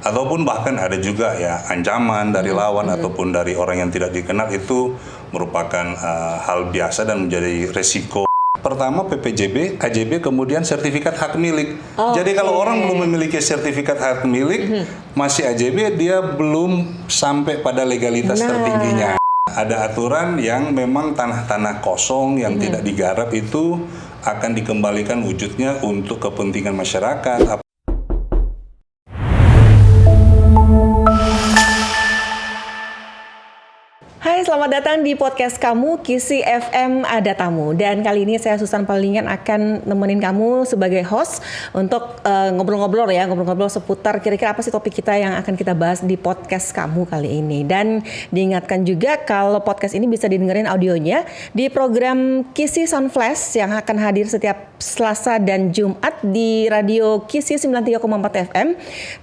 ataupun bahkan ada juga ya ancaman dari lawan ataupun dari orang yang tidak dikenal, itu merupakan hal biasa dan menjadi resiko. Pertama PPJB, KJB, kemudian sertifikat hak milik. Jadi kalau orang belum memiliki sertifikat hak milik, masih AJB, dia belum sampai pada legalitas tertingginya. Ada aturan yang memang tanah-tanah kosong yang tidak digarap itu akan dikembalikan wujudnya untuk kepentingan masyarakat. Hai, selamat datang di podcast kamu, Kisi FM Ada Tamu. Dan kali ini saya Susan Palingan akan nemenin kamu sebagai host untuk ngobrol-ngobrol seputar kira-kira apa sih topik kita yang akan kita bahas di podcast kamu kali ini. Dan diingatkan juga kalau podcast ini bisa didengerin audionya di program Kisi Sound Flash yang akan hadir setiap Selasa dan Jumat di radio Kisi 93,4 FM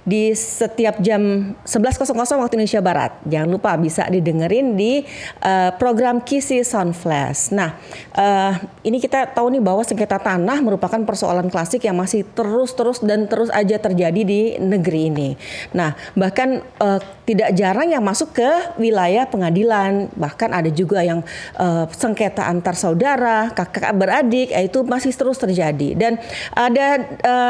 di setiap jam 11.00 waktu Indonesia Barat. Jangan lupa bisa didengerin di program Kisi Sound Flash. Nah, ini kita tahu nih bahwa sengketa tanah merupakan persoalan klasik yang masih terus aja terjadi di negeri ini. Nah, bahkan tidak jarang yang masuk ke wilayah pengadilan. Bahkan ada juga yang sengketa antar saudara, kakak beradik, itu masih terus terjadi. Dan ada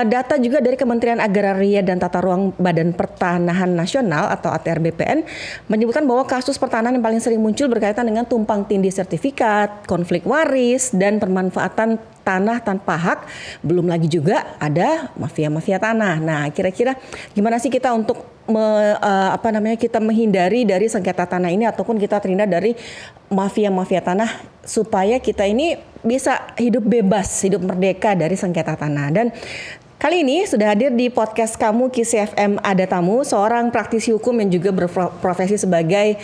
data juga dari Kementerian Agraria dan Tata Ruang Badan Pertanahan Nasional atau ATR BPN menyebutkan bahwa kasus pertanahan yang paling sering muncul berkaitan dengan tumpang tindih sertifikat, konflik waris, dan pemanfaatan tanah tanpa hak. Belum lagi juga ada mafia-mafia tanah. Nah, kira-kira gimana sih kita untuk kita menghindari dari sengketa tanah ini ataupun kita terhindar dari mafia-mafia tanah supaya kita ini bisa hidup bebas, hidup merdeka dari sengketa tanah. Dan kali ini sudah hadir di podcast kamu Kisi FM Ada Tamu, seorang praktisi hukum yang juga berprofesi sebagai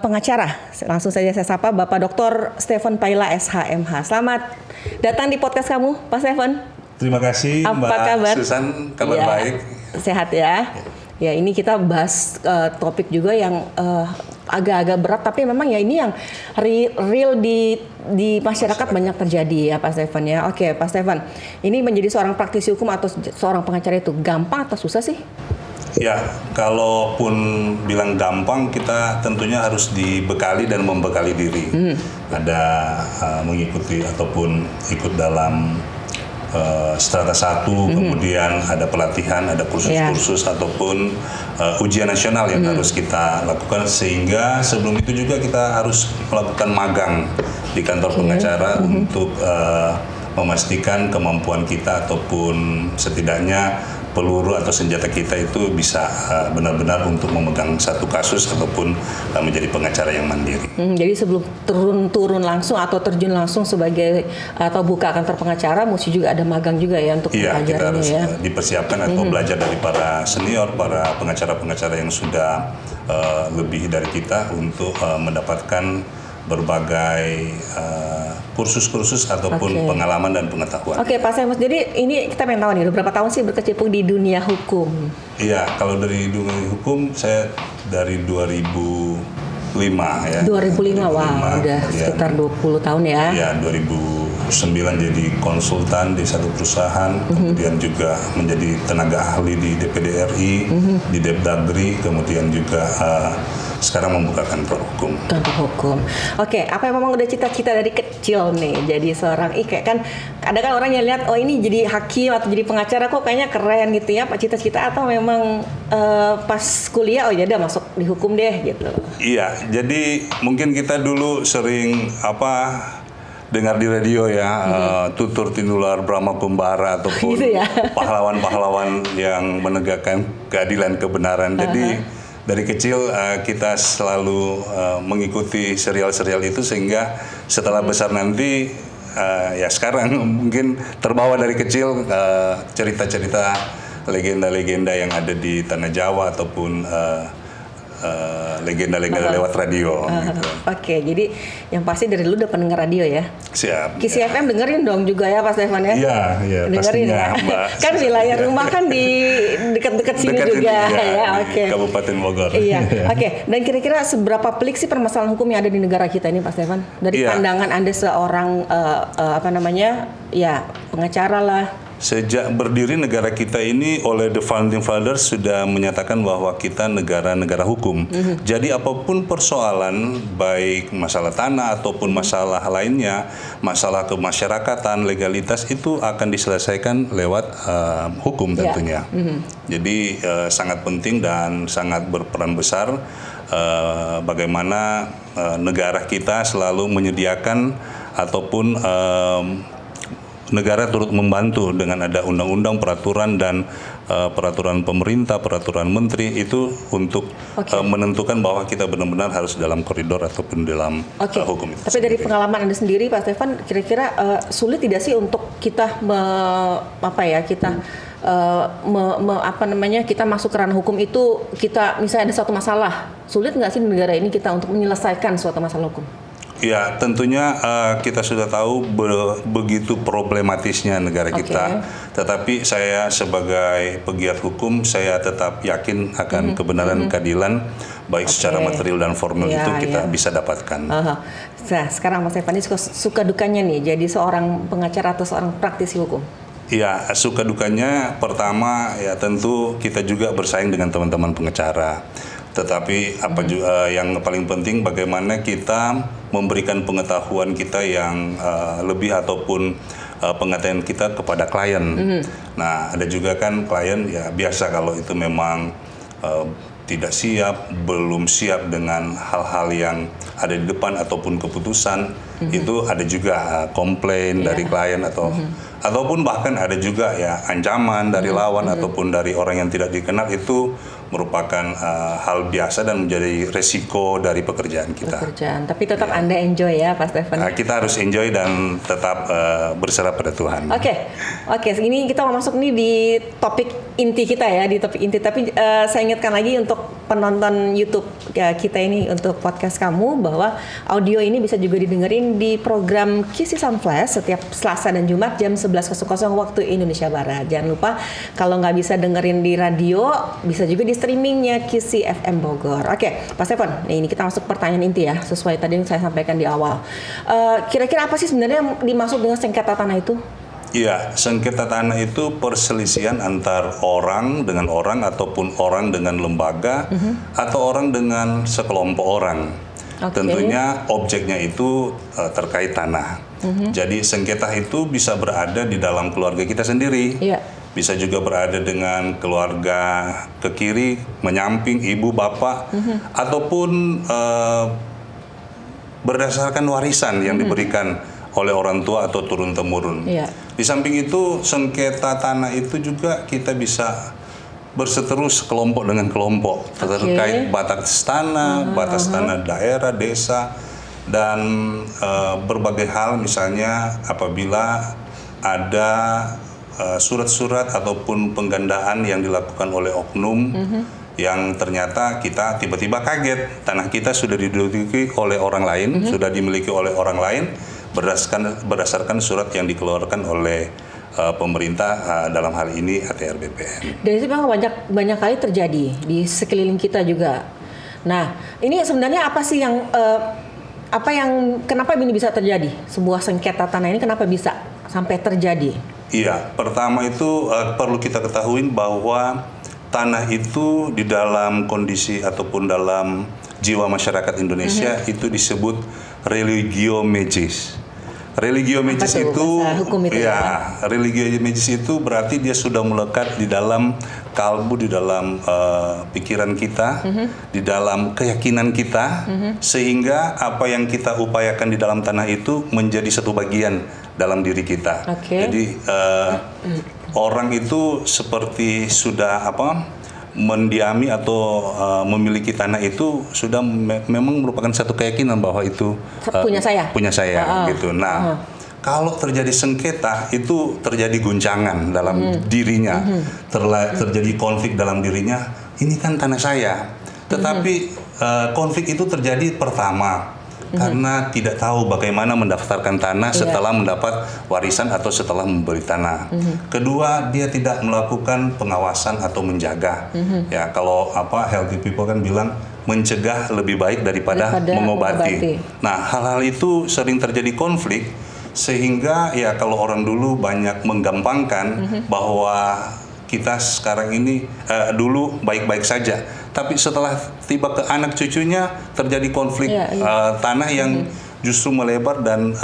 pengacara. Langsung saja saya sapa Bapak Dr. Stephen Paila SHMH. Selamat datang di podcast kamu, Pak Stephen. Terima kasih Mbak kabar? Susan, kabar baik. Sehat ya. Ya, ini kita bahas topik juga yang agak-agak berat, tapi memang ya ini yang real di masyarakat banyak terjadi ya Pak Stephen ya. Oke Pak Stephen, ini menjadi seorang praktisi hukum atau seorang pengacara itu gampang atau susah sih? Ya, kalaupun bilang gampang, kita tentunya harus dibekali dan membekali diri. Ada mengikuti ataupun ikut dalam strata 1, kemudian ada pelatihan, ada kursus-kursus ataupun ujian nasional yang harus kita lakukan, sehingga sebelum itu juga kita harus melakukan magang di kantor pengacara untuk memastikan kemampuan kita ataupun setidaknya peluru atau senjata kita itu bisa benar-benar untuk memegang satu kasus ataupun menjadi pengacara yang mandiri. Jadi sebelum turun langsung atau terjun langsung sebagai atau buka kantor pengacara, mesti juga ada magang juga ya untuk kita harus ya. Dipersiapkan atau belajar dari para senior, para pengacara-pengacara yang sudah lebih dari kita untuk mendapatkan berbagai kursus-kursus ataupun pengalaman dan pengetahuan. Oke, Pak Semus. Jadi ini kita pengen tahu nih, berapa tahun sih berkecimpung di dunia hukum? Iya, kalau dari dunia hukum saya dari 2005 ya. 2005, wah udah sekitar 20 tahun ya. Iya, 2009 jadi konsultan di satu perusahaan, kemudian juga menjadi tenaga ahli di DPD RI, di Depdagri, kemudian juga sekarang membuka kantor hukum. Kantor hukum. Oke, apa yang memang udah cita-cita dari kecil nih jadi seorang kayak kan ada kan orang yang lihat ini jadi hakim atau jadi pengacara kok kayaknya keren gitu ya, Pak, cita-cita atau memang pas kuliah ya udah masuk di hukum deh gitu. Iya, jadi mungkin kita dulu sering dengar di radio ya, tutur tinular Brahma Kumbara ataupun gitu ya? Pahlawan-pahlawan yang menegakkan keadilan kebenaran. Jadi dari kecil kita selalu mengikuti serial-serial itu, sehingga setelah besar nanti ya sekarang mungkin terbawa dari kecil cerita-cerita legenda-legenda yang ada di tanah Jawa ataupun legenda-legenda lewat radio gitu. Oke, jadi yang pasti dari dulu udah pendengar radio ya. Siap. Kisi FM dengerin dong juga ya Pak Stefan ya. Iya, dengerin pastinya, ya. Mbak. Kan wilayah rumah kan di dekat-dekat sini juga ya. Oke. Kabupaten Bogor. Iya. Oke. Dan kira-kira seberapa pelik sih permasalahan hukum yang ada di negara kita ini Pak Stefan? Dari pandangan Anda seorang ya pengacara lah. Sejak berdiri negara kita ini oleh the founding fathers sudah menyatakan bahwa kita negara hukum. Jadi apapun persoalan, baik masalah tanah ataupun masalah lainnya, masalah kemasyarakatan, legalitas itu akan diselesaikan lewat hukum tentunya. Jadi sangat penting dan sangat berperan besar bagaimana negara kita selalu menyediakan ataupun negara turut membantu dengan ada undang-undang, peraturan dan peraturan pemerintah, peraturan menteri itu untuk menentukan bahwa kita benar-benar harus dalam koridor ataupun dalam hukum itu. Tapi dari pengalaman Anda sendiri, Pak Stefan, kira-kira sulit tidak sih untuk kita kita masuk ke ranah hukum itu, kita misalnya ada suatu masalah, sulit nggak sih di negara ini kita untuk menyelesaikan suatu masalah hukum? Ya, tentunya kita sudah tahu begitu problematisnya negara kita. Tetapi saya sebagai pegiat hukum, saya tetap yakin akan kebenaran keadilan, baik secara material dan formal itu kita bisa dapatkan. Nah, sekarang Mas Stefan, suka dukanya nih jadi seorang pengacara atau seorang praktisi hukum? Ya, suka dukanya pertama ya tentu kita juga bersaing dengan teman-teman pengacara. Tetapi yang paling penting bagaimana kita memberikan pengetahuan kita yang lebih ataupun pengetahuan kita kepada klien. Nah, ada juga kan klien ya biasa kalau itu memang tidak siap, belum siap dengan hal-hal yang ada di depan ataupun keputusan, itu ada juga komplain dari klien ataupun bahkan ada juga ya ancaman dari lawan ataupun dari orang yang tidak dikenal. Itu merupakan hal biasa dan menjadi resiko dari pekerjaan kita. Tapi tetap Anda enjoy ya, Pak Stefan. Kita harus enjoy dan tetap berserah pada Tuhan. Oke, ini kita mau masuk nih di topik inti kita ya, Tapi saya ingatkan lagi untuk penonton YouTube kita ini, untuk podcast kamu, bahwa audio ini bisa juga didengerin di program Kisi Sunflash setiap Selasa dan Jumat jam 11.00 waktu Indonesia Barat. Jangan lupa kalau nggak bisa dengerin di radio, bisa juga di streamingnya Kisi FM Bogor. Oke, Pak Stefan, ini kita masuk pertanyaan inti ya, sesuai tadi yang saya sampaikan di awal. Kira-kira apa sih sebenarnya yang dimaksud dengan sengketa tanah itu? Iya, sengketa tanah itu perselisihan antar orang dengan orang ataupun orang dengan lembaga atau orang dengan sekelompok orang. Tentunya objeknya itu terkait tanah. Jadi sengketa itu bisa berada di dalam keluarga kita sendiri. Bisa juga berada dengan keluarga ke kiri, menyamping, ibu, bapak, ataupun berdasarkan warisan yang diberikan oleh orang tua atau turun-temurun. Di samping itu, sengketa tanah itu juga kita bisa berseteru kelompok dengan kelompok terkait batas tanah daerah, desa, dan berbagai hal. Misalnya apabila ada surat-surat ataupun penggandaan yang dilakukan oleh oknum yang ternyata kita tiba-tiba kaget tanah kita sudah diduduki oleh orang lain, sudah dimiliki oleh orang lain berdasarkan surat yang dikeluarkan oleh pemerintah, dalam hal ini ATR BPN. Dan itu memang banyak kali terjadi di sekeliling kita juga. Nah, ini sebenarnya apa sih yang kenapa ini bisa terjadi? Sebuah sengketa tanah ini kenapa bisa sampai terjadi? Iya, pertama itu perlu kita ketahui bahwa tanah itu di dalam kondisi ataupun dalam jiwa masyarakat Indonesia itu disebut religio magis. Religio magis itu religio magis itu berarti dia sudah melekat di dalam kalbu, di dalam pikiran kita, di dalam keyakinan kita, sehingga apa yang kita upayakan di dalam tanah itu menjadi satu bagian dalam diri kita. Jadi orang itu seperti sudah mendiami atau memiliki tanah itu sudah memang merupakan satu keyakinan bahwa itu punya saya gitu. Nah, kalau terjadi sengketa itu terjadi guncangan dalam dirinya, terjadi konflik dalam dirinya. Ini kan tanah saya, tetapi konflik itu terjadi pertama karena tidak tahu bagaimana mendaftarkan tanah setelah mendapat warisan atau setelah membeli tanah. Kedua, dia tidak melakukan pengawasan atau menjaga. Ya, kalau healthy people kan bilang mencegah lebih baik daripada mengobati. Nah, hal-hal itu sering terjadi konflik Sehingga ya kalau orang dulu banyak menggampangkan bahwa kita sekarang ini dulu baik-baik saja, tapi setelah tiba ke anak cucunya terjadi konflik tanah yang justru melebar dan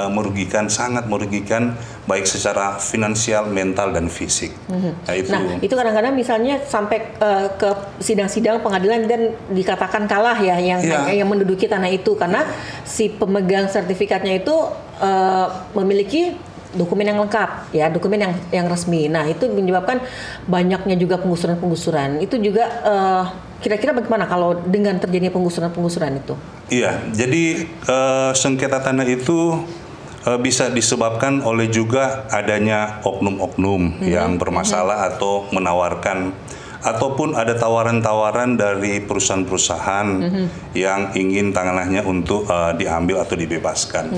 sangat merugikan baik secara finansial, mental dan fisik. Nah, itu kadang-kadang misalnya sampai ke sidang-sidang pengadilan dan dikatakan kalah ya yang menduduki tanah itu karena si pemegang sertifikatnya itu memiliki dokumen yang lengkap ya, dokumen yang resmi. Nah, itu menyebabkan banyaknya juga penggusuran-penggusuran. Itu juga kira-kira bagaimana kalau dengan terjadinya penggusuran-penggusuran itu? Iya, jadi sengketa tanah itu bisa disebabkan oleh juga adanya oknum-oknum yang bermasalah atau menawarkan ataupun ada tawaran-tawaran dari perusahaan-perusahaan yang ingin tanahnya untuk diambil atau dibebaskan.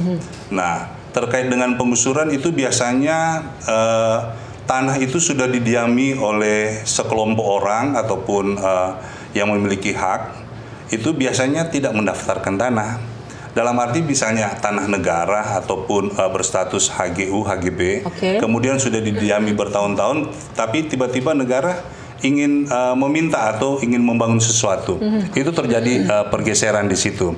Nah, terkait dengan penggusuran itu biasanya tanah itu sudah didiami oleh sekelompok orang ataupun yang memiliki hak, itu biasanya tidak mendaftarkan tanah. Dalam arti misalnya tanah negara ataupun berstatus HGU, HGB, kemudian sudah didiami bertahun-tahun, tapi tiba-tiba negara ingin meminta atau ingin membangun sesuatu. Itu terjadi pergeseran di situ.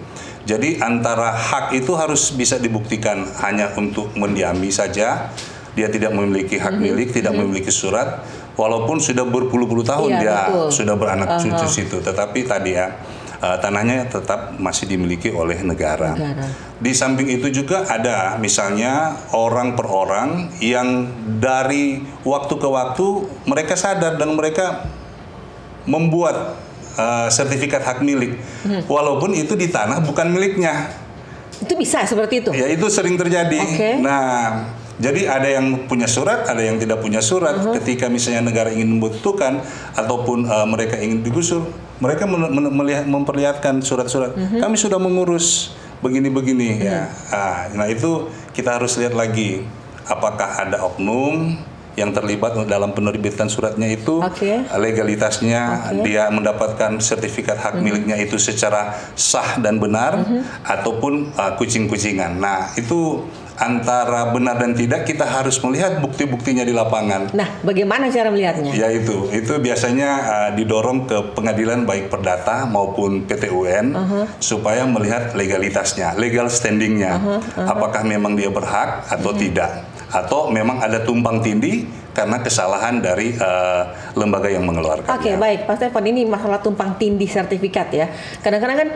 Jadi antara hak itu harus bisa dibuktikan hanya untuk mendiami saja, dia tidak memiliki hak milik, tidak memiliki surat, walaupun sudah berpuluh-puluh tahun sudah beranak cucu situ, tetapi tadi tanahnya tetap masih dimiliki oleh negara. Di samping itu juga ada misalnya orang per orang yang dari waktu ke waktu mereka sadar dan mereka membuat sertifikat hak milik, walaupun itu di tanah bukan miliknya. Itu bisa seperti itu? Ya, itu sering terjadi. Nah, jadi ada yang punya surat, ada yang tidak punya surat. Ketika misalnya negara ingin membutuhkan ataupun mereka ingin digusur, mereka memperlihatkan surat-surat. Kami sudah mengurus begini-begini. Ya. Nah, itu kita harus lihat lagi apakah ada oknum yang terlibat dalam penerbitan suratnya itu, legalitasnya, dia mendapatkan sertifikat hak miliknya itu secara sah dan benar, ataupun kucing-kucingan. Nah, itu antara benar dan tidak kita harus melihat bukti-buktinya di lapangan. Nah, bagaimana cara melihatnya? Ya itu biasanya didorong ke pengadilan baik perdata maupun PT UN supaya melihat legalitasnya, legal standingnya, apakah memang dia berhak atau tidak. Atau memang ada tumpang tindih karena kesalahan dari lembaga yang mengeluarkannya. Baik, Pak Stefan, ini masalah tumpang tindih sertifikat ya. Kadang-kadang kan,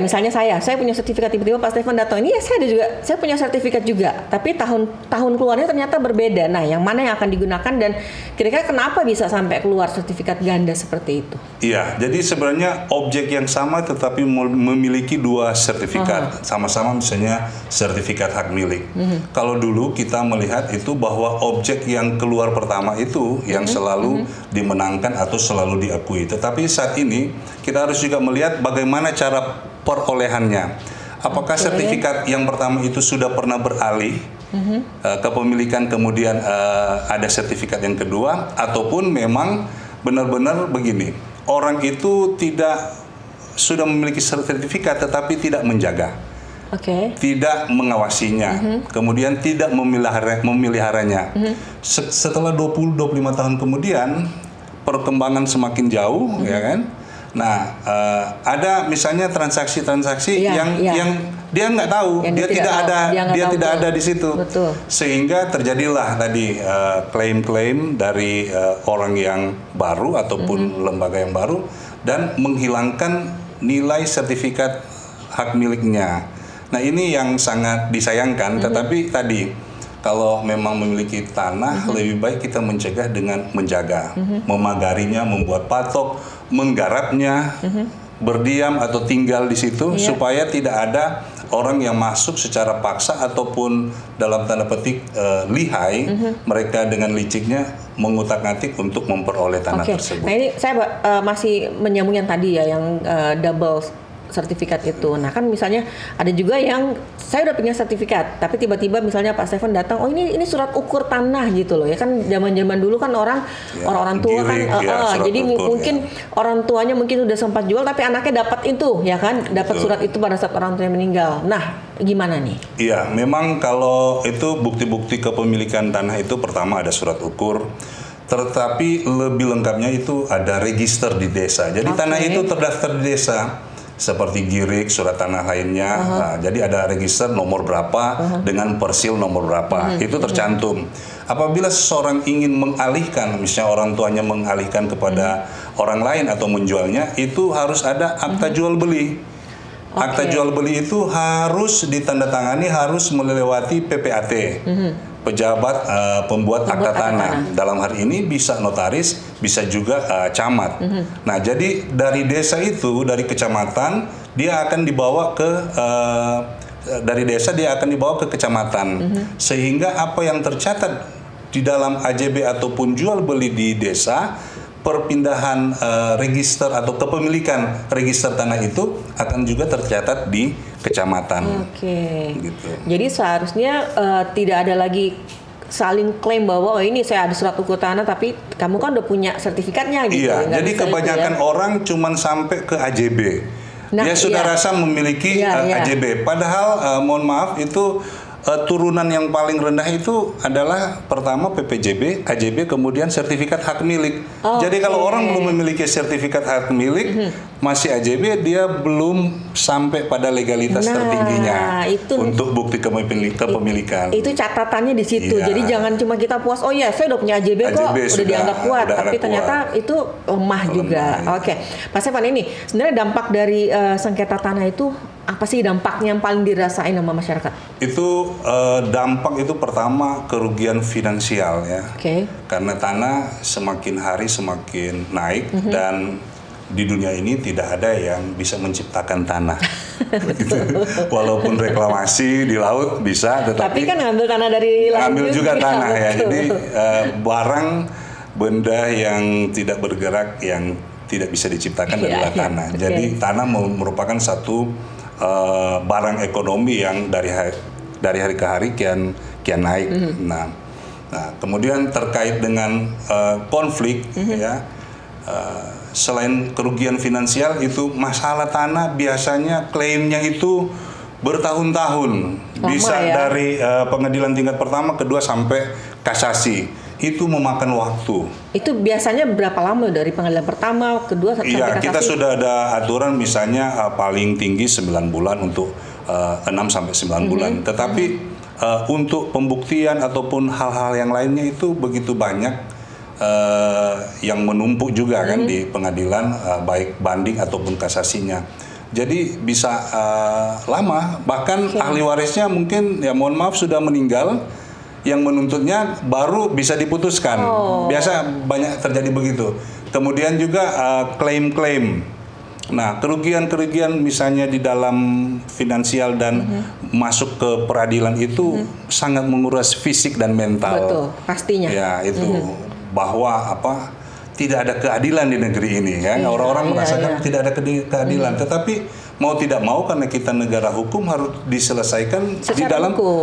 misalnya saya punya sertifikat, tiba-tiba Pak Stefan datang, ini saya punya sertifikat juga, tapi tahun keluarnya ternyata berbeda. Nah, yang mana yang akan digunakan dan kira-kira kenapa bisa sampai keluar sertifikat ganda seperti itu? Iya, jadi sebenarnya objek yang sama tetapi memiliki dua sertifikat, sama-sama misalnya sertifikat hak milik. Kalau dulu kita melihat itu bahwa objek yang keluar pertama itu yang selalu dimenangkan atau selalu diakui. Tetapi saat ini kita harus juga melihat bagaimana cara perolehannya. Apakah sertifikat yang pertama itu sudah pernah beralih kepemilikan, kemudian ada sertifikat yang kedua, ataupun memang benar-benar begini, orang itu sudah memiliki sertifikat tetapi tidak menjaga, tidak mengawasinya, kemudian tidak memeliharanya. Setelah 20-25 tahun kemudian perkembangan semakin jauh, ya kan? Nah, ada misalnya transaksi-transaksi yang dia nggak tahu, dia tidak ada di situ. Sehingga terjadilah tadi klaim-klaim dari orang yang baru ataupun lembaga yang baru dan menghilangkan nilai sertifikat hak miliknya. Nah, ini yang sangat disayangkan, tetapi tadi kalau memang memiliki tanah, lebih baik kita mencegah dengan menjaga, memagarinya, membuat patok, menggarapnya, berdiam atau tinggal di situ, supaya tidak ada orang yang masuk secara paksa ataupun dalam tanda petik lihai, mereka dengan liciknya mengutak-ngatik untuk memperoleh tanah tersebut. Nah, ini saya masih menyambung yang tadi ya, yang double sertifikat itu. Nah kan misalnya ada juga yang saya udah punya sertifikat, tapi tiba-tiba misalnya Pak Stefan datang, oh ini surat ukur tanah gitu loh ya kan, zaman dulu kan orang tua kan, jadi mungkin orang tuanya mungkin udah sempat jual, tapi anaknya dapat itu ya kan, dapat surat itu pada saat orang tuanya meninggal. Nah gimana nih? Iya, memang kalau itu bukti-bukti kepemilikan tanah itu pertama ada surat ukur. Tetapi lebih lengkapnya itu ada register di desa. Jadi tanah itu terdaftar di desa. Seperti girik, surat tanah lainnya. Nah, jadi ada register nomor berapa dengan persil nomor berapa. Itu tercantum. Apabila seseorang ingin mengalihkan, misalnya orang tuanya mengalihkan kepada orang lain atau menjualnya, itu harus ada akta jual beli. Akta jual beli itu harus ditandatangani, harus melewati PPAT. Pejabat pembuat akta tanah. Dalam hari ini bisa notaris, bisa juga camat. Nah, jadi dari desa itu, dari kecamatan, dia akan dibawa ke dari desa dia akan dibawa ke kecamatan. Sehingga apa yang tercatat di dalam AJB ataupun jual beli di desa, perpindahan register atau kepemilikan register tanah itu akan juga tercatat di kecamatan. Gitu. Jadi seharusnya tidak ada lagi saling klaim bahwa oh ini saya ada surat ukur tanah, tapi kamu kan udah punya sertifikatnya gitu. Iya, jadi kebanyakan orang cuman sampai ke AJB. Dia sudah rasa memiliki AJB. Padahal mohon maaf itu turunan yang paling rendah itu adalah pertama PPJB, AJB, kemudian sertifikat hak milik. Jadi kalau orang belum memiliki sertifikat hak milik, masih AJB, dia belum sampai pada legalitas tertingginya untuk bukti kepemilikan. Itu catatannya di situ. Jadi jangan cuma kita puas, oh ya saya udah punya AJB kok, udah dianggap kuat, tapi ternyata itu lemah juga. Pak Stefan, ini sebenarnya dampak dari sengketa tanah itu apa sih dampaknya yang paling dirasain sama masyarakat? Itu dampak itu pertama kerugian finansial ya. Karena tanah semakin hari semakin naik dan di dunia ini tidak ada yang bisa menciptakan tanah. Walaupun reklamasi di laut bisa, tapi kan ngambil tanah dari laut. Ngambil juga tanah ya. Jadi barang benda yang tidak bergerak yang tidak bisa diciptakan adalah tanah. Jadi tanah merupakan satu barang ekonomi yang dari hari ke hari kian naik. Nah, kemudian terkait dengan konflik ya, selain kerugian finansial itu masalah tanah biasanya klaimnya itu bertahun-tahun, bisa dari pengadilan tingkat pertama, kedua sampai kasasi. Itu memakan waktu. Itu biasanya berapa lama dari pengadilan pertama, kedua sampai kasasi? Iya, kita sudah ada aturan misalnya paling tinggi 9 bulan untuk 6 sampai 9 bulan. Tetapi untuk pembuktian ataupun hal-hal yang lainnya itu begitu banyak yang menumpuk juga kan di pengadilan, baik banding ataupun kasasinya. Jadi bisa lama, bahkan ahli warisnya mungkin ya mohon maaf sudah meninggal, yang menuntutnya baru bisa diputuskan. Biasa banyak terjadi begitu. Kemudian juga klaim-klaim. Nah, kerugian-kerugian misalnya di dalam finansial dan masuk ke peradilan itu sangat menguras fisik dan mental. Betul, pastinya. Ya, itu bahwa tidak ada keadilan di negeri ini ya. Orang-orang merasakan tidak ada keadilan, tetapi mau tidak mau karena kita negara hukum harus diselesaikan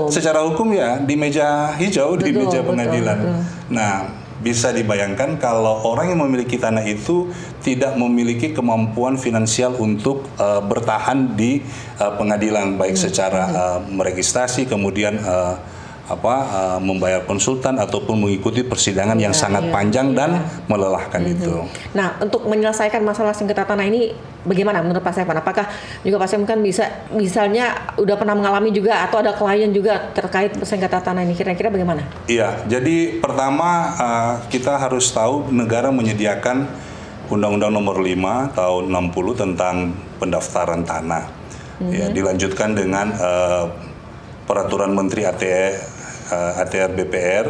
secara hukum ya, di meja hijau, di meja pengadilan. Nah, bisa dibayangkan kalau orang yang memiliki tanah itu tidak memiliki kemampuan finansial untuk bertahan di pengadilan, baik secara meregistrasi, kemudian membayar konsultan ataupun mengikuti persidangan yang sangat panjang dan melelahkan itu. Nah, untuk menyelesaikan masalah sengketa tanah ini bagaimana menurut Pak Stefan? Apakah juga Pak Stefan kan misalnya udah pernah mengalami juga atau ada klien juga terkait sengketa tanah ini, kira-kira bagaimana? Iya, jadi pertama kita harus tahu negara menyediakan Undang-Undang Nomor 5 Tahun 60 tentang pendaftaran tanah. Ya, dilanjutkan dengan Peraturan Menteri ATR BPR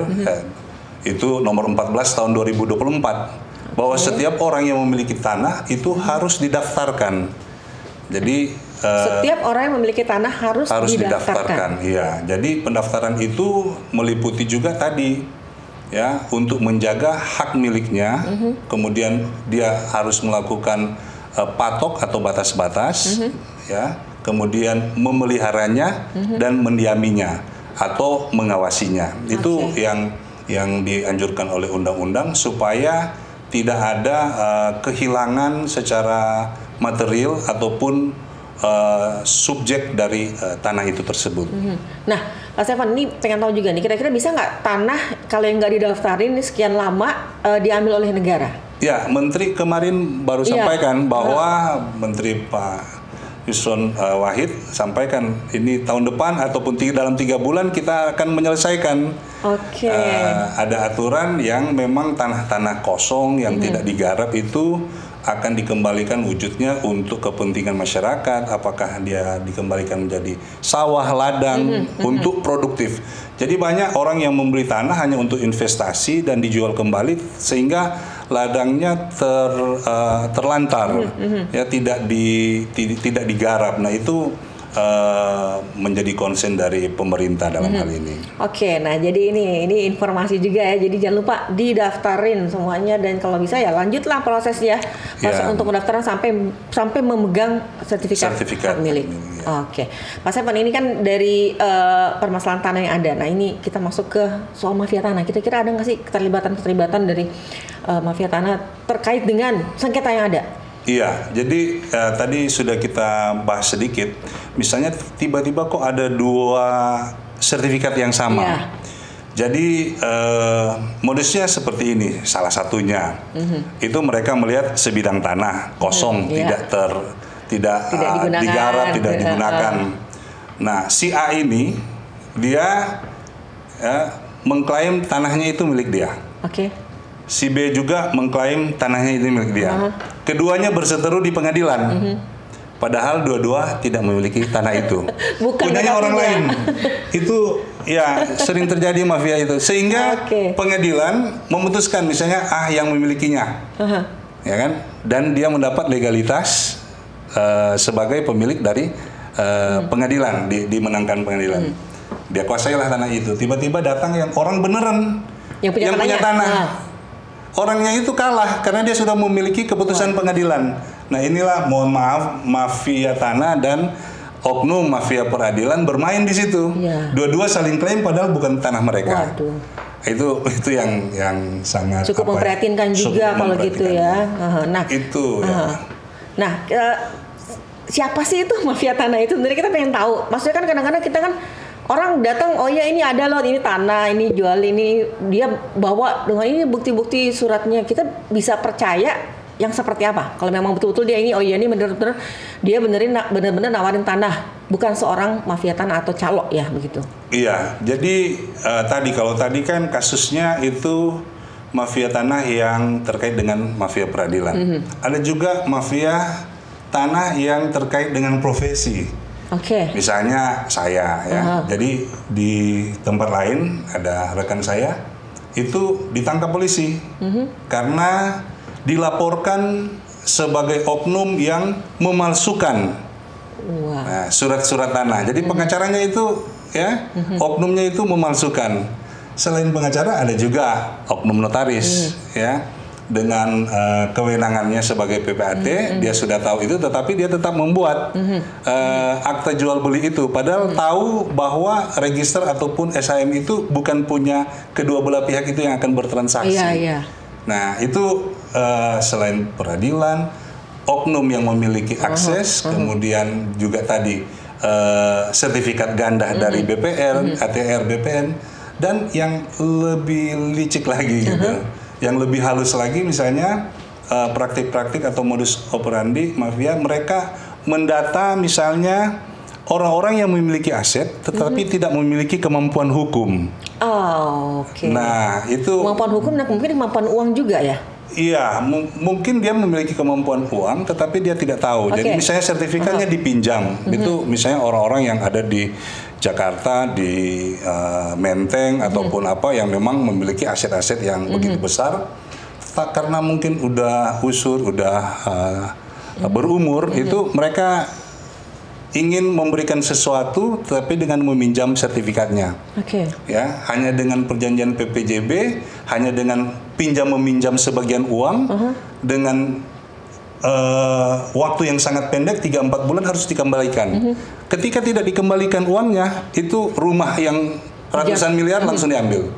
itu nomor 14 tahun 2024 bahwa setiap orang yang memiliki tanah itu harus didaftarkan. Jadi setiap orang yang memiliki tanah harus didaftarkan. Iya. Jadi pendaftaran itu meliputi juga tadi ya untuk menjaga hak miliknya. Kemudian dia harus melakukan patok atau batas-batas, ya, kemudian memeliharanya dan mendiaminya atau mengawasinya. Itu yang dianjurkan oleh undang-undang supaya tidak ada kehilangan secara material ataupun subjek dari tanah itu tersebut. Nah, Pak Stefan, ini pengen tahu juga nih, kira-kira bisa nggak tanah kalau yang nggak didaftarin sekian lama diambil oleh negara? Ya, Menteri kemarin baru sampaikan bahwa Menteri Pak Yusron Wahid sampaikan ini tahun depan ataupun dalam 3 bulan kita akan menyelesaikan. Ada aturan yang memang tanah-tanah kosong yang tidak digarap itu akan dikembalikan wujudnya untuk kepentingan masyarakat, apakah dia dikembalikan menjadi sawah, ladang untuk produktif. Jadi banyak orang yang membeli tanah hanya untuk investasi dan dijual kembali sehingga ladangnya terlantar, ya tidak digarap. Nah itu menjadi konsen dari pemerintah dalam hal ini. Nah jadi ini informasi juga ya. Jadi jangan lupa didaftarin semuanya dan kalau bisa ya lanjutlah prosesnya untuk pendaftaran sampai memegang sertifikat hak milik. Pak Stefan, ini kan dari permasalahan tanah yang ada. Nah ini kita masuk ke soal mafia tanah. Kira-kira ada nggak sih keterlibatan dari mafia tanah terkait dengan sengketa yang ada? Iya, jadi tadi sudah kita bahas sedikit. Misalnya tiba-tiba kok ada 2 sertifikat yang sama. Jadi modusnya seperti ini, salah satunya itu mereka melihat sebidang tanah kosong, tidak digarap, tidak digunakan. Nah, si A ini dia mengklaim tanahnya itu milik dia. Si B juga mengklaim tanahnya itu milik dia. Keduanya berseteru di pengadilan. Padahal dua-dua tidak memiliki tanah itu. Punyanya orang lain. Itu ya sering terjadi mafia itu. Sehingga pengadilan memutuskan misalnya yang memilikinya. Ya kan? Dan dia mendapat legalitas sebagai pemilik dari pengadilan, dimenangkan pengadilan. Dia kuasailah tanah itu. Tiba-tiba datang yang orang beneran yang punya tanah. Orangnya itu kalah karena dia sudah memiliki keputusan pengadilan. Nah inilah mohon maaf mafia tanah dan oknum mafia peradilan bermain di situ. Dua-dua saling klaim padahal bukan tanah mereka. Itu yang sangat cukup memprihatinkan juga kalau gitu ya. Nah itu. Nah siapa sih itu mafia tanah itu? Sebenarnya kita pengen tahu. Maksudnya kan kadang-kadang kita kan orang datang, oh ya ini ada loh, ini tanah, ini jual, ini dia bawa dengan ini bukti-bukti suratnya. Kita bisa percaya yang seperti apa? Kalau memang betul-betul dia ini, oh iya ini benar-benar dia benar-benar nawarin tanah, bukan seorang mafia tanah atau calo ya begitu. Iya, jadi kalau tadi kan kasusnya itu mafia tanah yang terkait dengan mafia peradilan. Ada juga mafia tanah yang terkait dengan profesi. Misalnya saya ya, jadi di tempat lain ada rekan saya itu ditangkap polisi karena dilaporkan sebagai oknum yang memalsukan surat-surat tanah. Jadi pengacaranya itu ya oknumnya itu memalsukan. Selain pengacara ada juga oknum notaris ya. Dengan kewenangannya sebagai PPAT, dia sudah tahu itu, tetapi dia tetap membuat akta jual beli itu, padahal tahu bahwa register ataupun SHM itu bukan punya kedua belah pihak itu yang akan bertransaksi. Nah itu selain peradilan, oknum yang memiliki akses, kemudian juga tadi sertifikat ganda dari BPR, ATR, BPN, dan yang lebih licik lagi gitu. Yang lebih halus lagi misalnya praktik-praktik atau modus operandi mafia, mereka mendata misalnya orang-orang yang memiliki aset tetapi tidak memiliki kemampuan hukum. Nah itu kemampuan hukum dan mungkin kemampuan uang juga ya? Iya, mungkin dia memiliki kemampuan uang tetapi dia tidak tahu. Jadi misalnya sertifikatnya dipinjam, itu misalnya orang-orang yang ada di Jakarta, di Menteng ataupun apa yang memang memiliki aset-aset yang begitu besar, karena mungkin udah usur, udah berumur, itu mereka ingin memberikan sesuatu tapi dengan meminjam sertifikatnya. Ya, hanya dengan perjanjian PPJB, hanya dengan pinjam meminjam sebagian uang, dengan waktu yang sangat pendek 3-4 bulan harus dikembalikan. Ketika tidak dikembalikan uangnya, itu rumah yang ratusan miliar langsung diambil.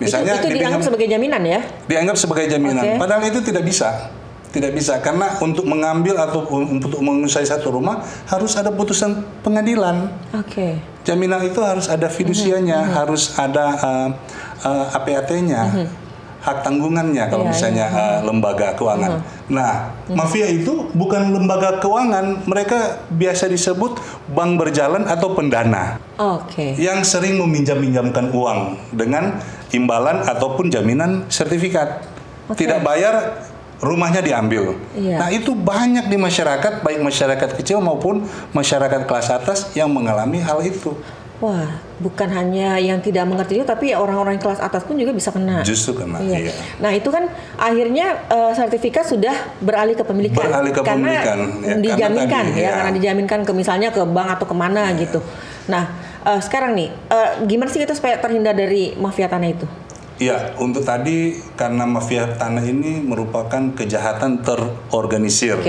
Misalnya itu dianggap sebagai jaminan ya? Dianggap sebagai jaminan. Padahal itu tidak bisa. Tidak bisa karena untuk mengambil atau untuk menguasai satu rumah harus ada putusan pengadilan. Jaminan itu harus ada fidusianya, harus ada APAT-nya. Hak tanggungannya kalau misalnya lembaga keuangan. Nah, mafia itu bukan lembaga keuangan, mereka biasa disebut bank berjalan atau pendana. Yang sering meminjam-minjamkan uang dengan imbalan ataupun jaminan sertifikat. Tidak bayar, rumahnya diambil. Nah, itu banyak di masyarakat, baik masyarakat kecil maupun masyarakat kelas atas yang mengalami hal itu. Wah, bukan hanya yang tidak mengerti itu, tapi orang-orang kelas atas pun juga bisa kena. Justru kena. Iya. Nah, itu kan akhirnya sertifikat sudah beralih ke pemilikan. Karena dijaminkan karena dijaminkan ke misalnya ke bank atau kemana gitu. Nah, sekarang nih, gimana sih kita supaya terhindar dari mafia tanah itu? Iya, untuk tadi karena mafia tanah ini merupakan kejahatan terorganisir.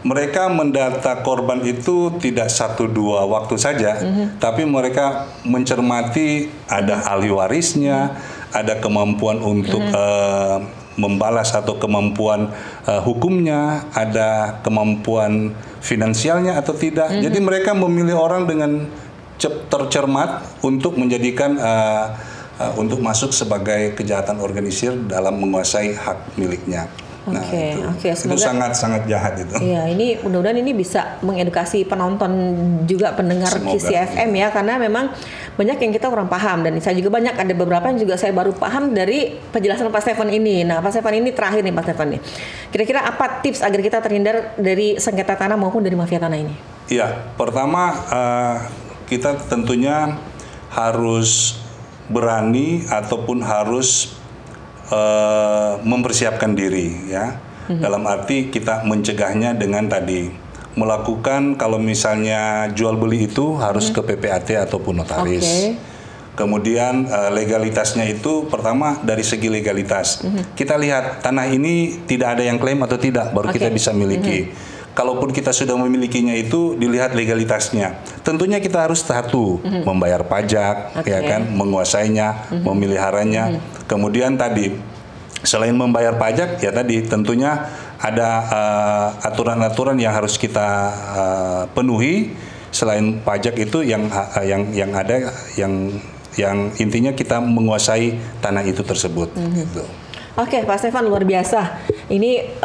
Mereka mendata korban itu tidak 1-2 waktu saja, tapi mereka mencermati ada ahli warisnya, ada kemampuan untuk membalas atau kemampuan hukumnya, ada kemampuan finansialnya atau tidak. Jadi mereka memilih orang dengan tercermat untuk menjadikan untuk masuk sebagai kejahatan organisir dalam menguasai hak miliknya. Itu sangat-sangat jahat itu. Iya, ini mudah-mudahan ini bisa mengedukasi penonton juga pendengar KISI FM ya, karena memang banyak yang kita kurang paham dan saya juga banyak ada beberapa yang juga saya baru paham dari penjelasan Pak Stefan ini. Nah, Pak Stefan ini terakhir nih Pak Stefan nih. Kira-kira apa tips agar kita terhindar dari sengketa tanah maupun dari mafia tanah ini? Iya, pertama kita tentunya harus berani ataupun harus mempersiapkan diri ya. Dalam arti kita mencegahnya dengan tadi melakukan kalau misalnya jual beli itu harus ke PPAT ataupun notaris. Kemudian legalitasnya itu pertama dari segi legalitas. Kita lihat tanah ini tidak ada yang klaim atau tidak baru kita bisa miliki. Kalaupun kita sudah memilikinya itu dilihat legalitasnya. Tentunya kita harus satu membayar pajak, ya kan, menguasainya, memeliharanya. Kemudian tadi selain membayar pajak, ya tadi tentunya ada aturan-aturan yang harus kita penuhi. Selain pajak itu yang ada yang intinya kita menguasai tanah itu tersebut. Gitu. Oke, Pak Stefan luar biasa. Ini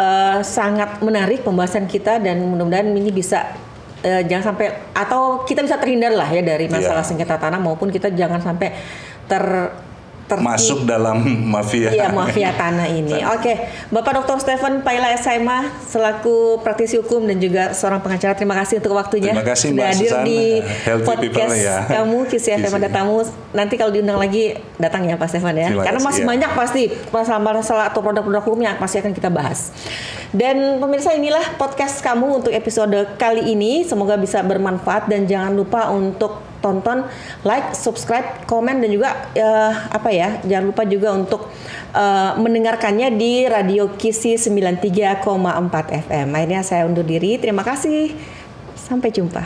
sangat menarik pembahasan kita dan mudah-mudahan ini bisa jangan sampai atau kita bisa terhindar lah ya dari masalah sengketa tanah maupun kita jangan sampai masuk dalam mafia. Iya, mafia tanah ini. Oke, Bapak Dr. Stefan Paila SMA selaku praktisi hukum dan juga seorang pengacara. Terima kasih untuk waktunya. Terima kasih sudah hadir di podcast kamu KISI FM Ada Tamu. Nanti kalau diundang lagi datang ya Pak Stefan ya. Karena masih banyak pasti masalah atau produk-produk hukum yang pasti akan kita bahas. Dan pemirsa, inilah podcast kamu untuk episode kali ini. Semoga bisa bermanfaat dan jangan lupa untuk tonton, like, subscribe, komen dan juga jangan lupa juga untuk mendengarkannya di Radio KISI 93,4 FM. Akhirnya saya undur diri. Terima kasih. Sampai jumpa.